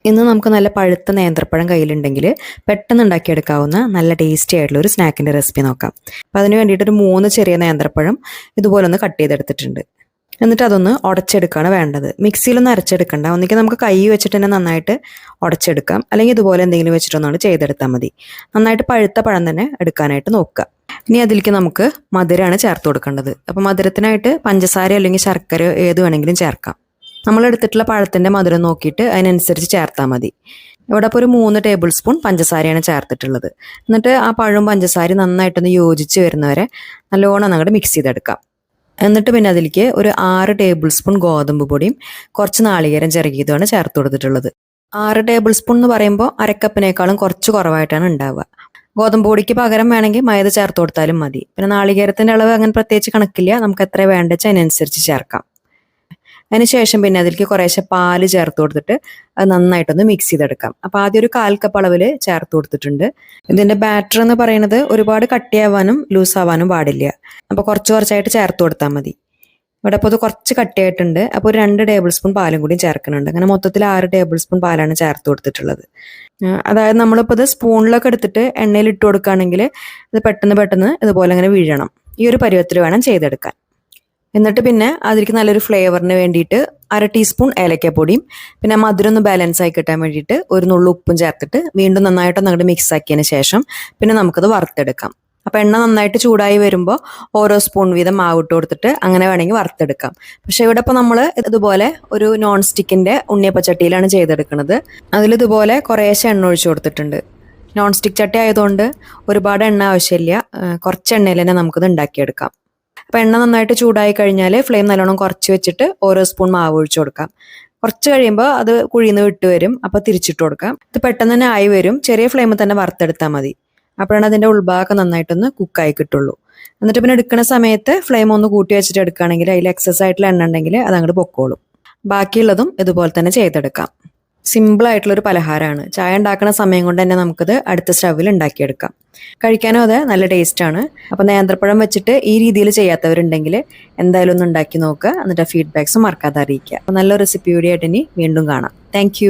ഇന്ന് നമുക്ക് നല്ല പഴുത്ത നേന്ത്രപ്പഴം കയ്യിലുണ്ടെങ്കിൽ പെട്ടെന്ന് ഉണ്ടാക്കിയെടുക്കാവുന്ന നല്ല ടേസ്റ്റി ആയിട്ടുള്ള ഒരു സ്നാക്കിൻ്റെ റെസിപ്പി നോക്കാം. അപ്പോൾ അതിന് വേണ്ടിയിട്ട് ഒരു 3 ചെറിയ നേന്ത്രപ്പഴം ഇതുപോലെ ഒന്ന് കട്ട് ചെയ്തെടുത്തിട്ടുണ്ട്. എന്നിട്ട് അതൊന്ന് ഉടച്ചെടുക്കുകയാണ് വേണ്ടത്. മിക്സിയിലൊന്നും അരച്ചെടുക്കണ്ട. ഒന്നിങ്കിൽ നമുക്ക് കൈ വെച്ചിട്ട് തന്നെ നന്നായിട്ട് ഉടച്ചെടുക്കാം, അല്ലെങ്കിൽ ഇതുപോലെ എന്തെങ്കിലും വെച്ചിട്ടൊന്നാണ് ചെയ്തെടുത്താൽ മതി. നന്നായിട്ട് പഴുത്ത പഴം തന്നെ എടുക്കാനായിട്ട് നോക്കുക. ഇനി അതിലേക്ക് നമുക്ക് മധുരമാണ് ചേർത്ത് കൊടുക്കേണ്ടത്. അപ്പോൾ മധുരത്തിനായിട്ട് പഞ്ചസാര അല്ലെങ്കിൽ ശർക്കര ഏത് വേണമെങ്കിലും ചേർക്കാം. നമ്മൾ എടുത്തിട്ടുള്ള പഴത്തിൻ്റെ മധുരം നോക്കിയിട്ട് അതിനനുസരിച്ച് ചേർത്താൽ മതി. ഇവിടെ ഇപ്പോൾ ഒരു 3 ടേബിൾ സ്പൂൺ പഞ്ചസാരയാണ് ചേർത്തിട്ടുള്ളത്. എന്നിട്ട് ആ പഴവും പഞ്ചസാരയും നന്നായിട്ടൊന്ന് യോജിച്ച് വരുന്നവരെ നല്ലോണം അങ്ങോട്ട് മിക്സ് ചെയ്തെടുക്കാം. എന്നിട്ട് പിന്നെ അതിലേക്ക് ഒരു 6 ടേബിൾ സ്പൂൺ ഗോതമ്പ് പൊടിയും കുറച്ച് നാളികേരം ചിരകിയതുമാണ് ചേർത്ത് കൊടുത്തിട്ടുള്ളത്. 6 ടേബിൾ സ്പൂൺ എന്ന് പറയുമ്പോൾ അരക്കപ്പിനേക്കാളും കുറച്ച് കുറവായിട്ടാണ് ഉണ്ടാവുക. ഗോതമ്പ് പൊടിക്ക് പകരം വേണമെങ്കിൽ മൈദ ചേർത്ത് കൊടുത്താലും മതി. പിന്നെ നാളികേരത്തിൻ്റെ അളവ് അങ്ങനെ പ്രത്യേകിച്ച് കണക്കില്ല, നമുക്ക് എത്ര വേണ്ടത് അതിനനുസരിച്ച് ചേർക്കാം. അതിനുശേഷം പിന്നെ അതിലേക്ക് കുറേശ്ശെ പാല് ചേർത്ത് കൊടുത്തിട്ട് അത് നന്നായിട്ടൊന്ന് മിക്സ് ചെയ്തെടുക്കാം. അപ്പോൾ ആദ്യം ഒരു 1/4 കപ്പ് അളവിൽ ചേർത്ത് കൊടുത്തിട്ടുണ്ട്. ഇതിൻ്റെ ബാറ്റർ എന്ന് പറയുന്നത് ഒരുപാട് കട്ടിയാവാനും ലൂസാവാനും പാടില്ല. അപ്പോൾ കുറച്ചായിട്ട് ചേർത്ത് കൊടുത്താൽ മതി. ഇവിടെ അപ്പോൾ ഇത് കുറച്ച് കട്ടിയായിട്ടുണ്ട്. അപ്പോൾ ഒരു 2 ടേബിൾ സ്പൂൺ പാലും കൂടി ചേർക്കുന്നുണ്ട്. അങ്ങനെ മൊത്തത്തിൽ 6 ടേബിൾ സ്പൂൺ പാലാണ് ചേർത്ത് കൊടുത്തിട്ടുള്ളത്. അതായത് നമ്മളിപ്പോൾ ഇത് സ്പൂണിലൊക്കെ എടുത്തിട്ട് എണ്ണയിൽ ഇട്ട് കൊടുക്കുകയാണെങ്കിൽ ഇത് പെട്ടെന്ന് ഇതുപോലെ അങ്ങനെ വീഴണം. ഈ ഒരു പരുവത്തിൽ വേണം ചെയ്തെടുക്കാൻ. എന്നിട്ട് പിന്നെ അതിലേക്ക് നല്ലൊരു ഫ്ലേവറിന് വേണ്ടിയിട്ട് 1/2 ടീസ്പൂൺ ഏലക്കപ്പൊടിയും പിന്നെ മധുരം ഒന്ന് ബാലൻസ് ആയി കിട്ടാൻ വേണ്ടിയിട്ട് ഒരു നുള്ളു ഉപ്പും ചേർത്തിട്ട് വീണ്ടും നന്നായിട്ടൊന്ന് അങ്ങോട്ട് മിക്സ് ആക്കിയതിന് ശേഷം പിന്നെ നമുക്കത് വറുത്തെടുക്കാം. അപ്പോൾ എണ്ണ നന്നായിട്ട് ചൂടായി വരുമ്പോൾ ഓരോ സ്പൂൺ വീതം മാവ് ഇട്ട് കൊടുത്തിട്ട് അങ്ങനെ വേണമെങ്കിൽ വറുത്തെടുക്കാം. പക്ഷേ ഇവിടെ ഇപ്പോൾ നമ്മൾ ഇതുപോലെ ഒരു നോൺ സ്റ്റിക്കിൻ്റെ ഉണ്ണിയപ്പച്ചട്ടിയിലാണ് ചെയ്തെടുക്കുന്നത്. അതിലിതുപോലെ കുറേശ്ശെ എണ്ണ ഒഴിച്ചു കൊടുത്തിട്ടുണ്ട്. നോൺ സ്റ്റിക്ക് ചട്ടി ആയതുകൊണ്ട് ഒരുപാട് എണ്ണ ആവശ്യമില്ല, കുറച്ച് എണ്ണയിൽ തന്നെ നമുക്കിത് ഉണ്ടാക്കിയെടുക്കാം. അപ്പോൾ എണ്ണ നന്നായിട്ട് ചൂടായി കഴിഞ്ഞാൽ ഫ്ലെയിം നല്ലോണം കുറച്ച് വെച്ചിട്ട് ഓരോ സ്പൂൺ മാവ് ഒഴിച്ചു കൊടുക്കാം. കുറച്ച് കഴിയുമ്പോൾ അത് കുഴിന്ന് വിട്ട് വരും. അപ്പോൾ തിരിച്ചിട്ട് കൊടുക്കാം. ഇത് പെട്ടെന്ന് തന്നെ ആയി വരും. ചെറിയ ഫ്ലെയിമിൽ തന്നെ വറുത്തെടുത്താൽ മതി. അപ്പോഴാണ് അതിൻ്റെ ഉൾഭാഗമൊക്കെ നന്നായിട്ടൊന്ന് കുക്കായി കിട്ടുള്ളൂ. എന്നിട്ട് പിന്നെ എടുക്കുന്ന സമയത്ത് ഫ്ലെയിം ഒന്ന് കൂട്ടി വെച്ചിട്ട് എടുക്കുകയാണെങ്കിൽ അതിൽ എക്സസ് ആയിട്ടുള്ള എണ്ണ ഉണ്ടെങ്കിൽ അത് അങ്ങോട്ട് പൊക്കോളും. ബാക്കിയുള്ളതും ഇതുപോലെ തന്നെ ചെയ്തെടുക്കാം. സിമ്പിളായിട്ടുള്ളൊരു പലഹാരമാണ്. ചായ ഉണ്ടാക്കുന്ന സമയം കൊണ്ട് തന്നെ നമുക്കത് അടുത്ത സ്റ്റവിൽ ഉണ്ടാക്കിയെടുക്കാം. കഴിക്കാനും അത് നല്ല ടേസ്റ്റാണ്. അപ്പോൾ നേന്ത്രപ്പഴം വെച്ചിട്ട് ഈ രീതിയിൽ ചെയ്യാത്തവരുണ്ടെങ്കിൽ എന്തായാലും ഒന്ന് ഉണ്ടാക്കി നോക്കുക. എന്നിട്ട് ഫീഡ്ബാക്ക്സ് മറക്കാതെ അറിയിക്കുക. അപ്പോൾ നല്ല റെസിപ്പി കൂടിയായിട്ട് ഇനി വീണ്ടും കാണാം. താങ്ക്